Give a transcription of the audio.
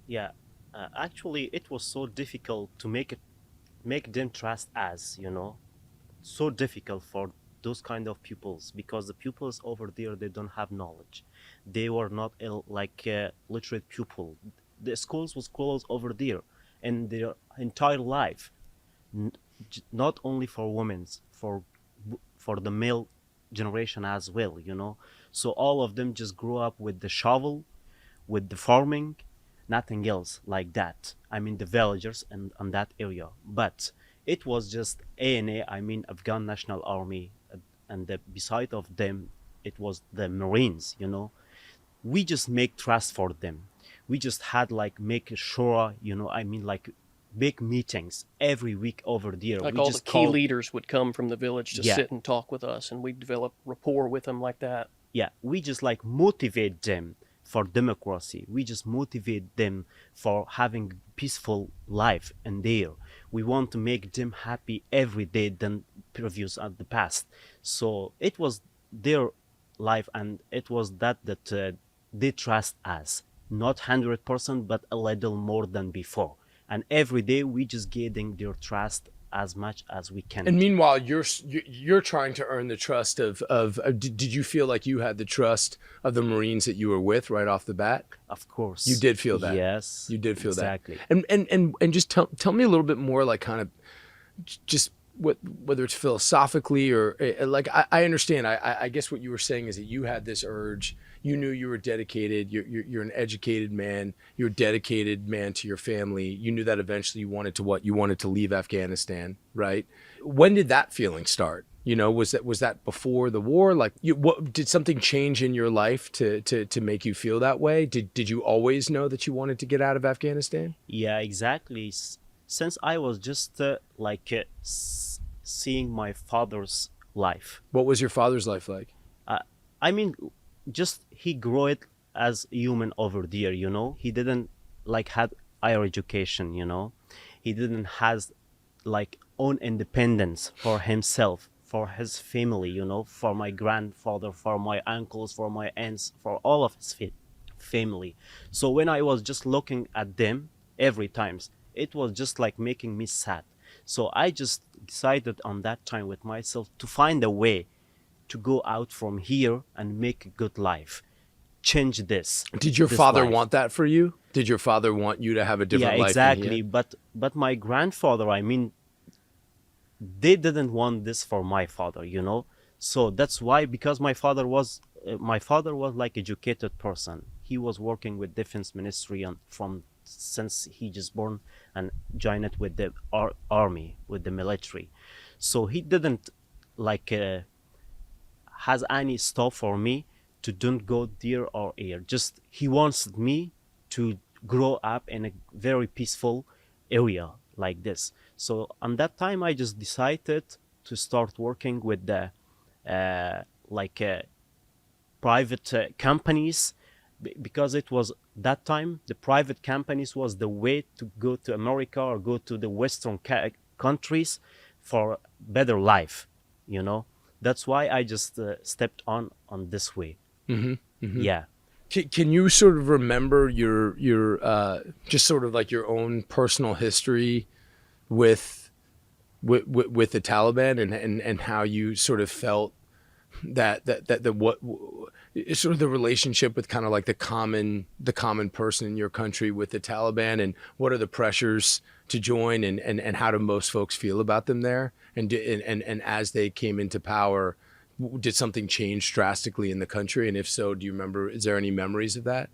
Yeah, actually, it was so difficult to make them trust us. So difficult for those kind of pupils because the pupils over there they don't have knowledge. They were not literate pupil. The schools was closed over there, and their entire life, n- not only for women's, for the male generation as well. So all of them just grew up with the shovel, with the farming, nothing else like that. I mean the villagers and on that area. But it was just ANA, I mean Afghan National Army, and beside of them, it was the Marines. We just make trust for them. We just had like make sure, I mean like big meetings every week over there. Like We all the just key call, leaders would come from the village to yeah, sit and talk with us, and we'd develop rapport with them like that. yeah, we just like motivate them for democracy. We just motivate them for having peaceful life in there. We want to make them happy every day than previous at the past. So it was their life, and it was that they trust us, not 100%, but a little more than before. And every day we just getting their trust as much as we And can. meanwhile, you're trying to earn the trust of did you feel like you had the trust of the Marines that you were with right off the bat? Of course. You did feel that. Yes, You did feel exactly. that. And just tell me a little bit more, like kind of just whether it's philosophically or like I understand. I guess what you were saying is that you had this urge. You knew you were dedicated. You're an educated man. You're a dedicated man to your family. You knew that eventually you wanted to leave Afghanistan, right? When did that feeling start? Was that before the war? Like, what did something change in your life to make you feel that way? Did you always know that you wanted to get out of Afghanistan? Yeah, exactly. Since I was just seeing my father's life. What was your father's life like? Uh, I mean, just he grew it as human over there. He didn't like had higher education. He didn't has like own independence for himself, for his family, for my grandfather, for my uncles, for my aunts, for all of his family. So when I was just looking at them every times, it was just like making me sad. So I just decided on that time with myself to find a way to go out from here and make a good life, change Did your this father life. want that for you? Did your father want you to have a Yeah, different life than he exactly. had? But my grandfather, I mean, they didn't want this for my father. So that's why, because my father was like educated person. He was working with defense ministry and from since he just born, and joined it with the army, with the military. So he didn't like has any stop for me to don't go there or here. Just he wants me to grow up in a very peaceful area like this. So on that time, I just decided to start working with the uh, like private companies, because it was that time the private companies was the way to go to America or go to the Western countries for better life. That's why I just stepped on this way. Yeah. Can you sort of remember your just sort of like your own personal history with with the Taliban and how you sort of felt that what sort of the relationship with kind of like the common person in your country with the Taliban, and what are the pressures to join, and how do most folks feel about them there, and as they came into power, did something change drastically in the country, and if so, do you remember, is there any memories of that?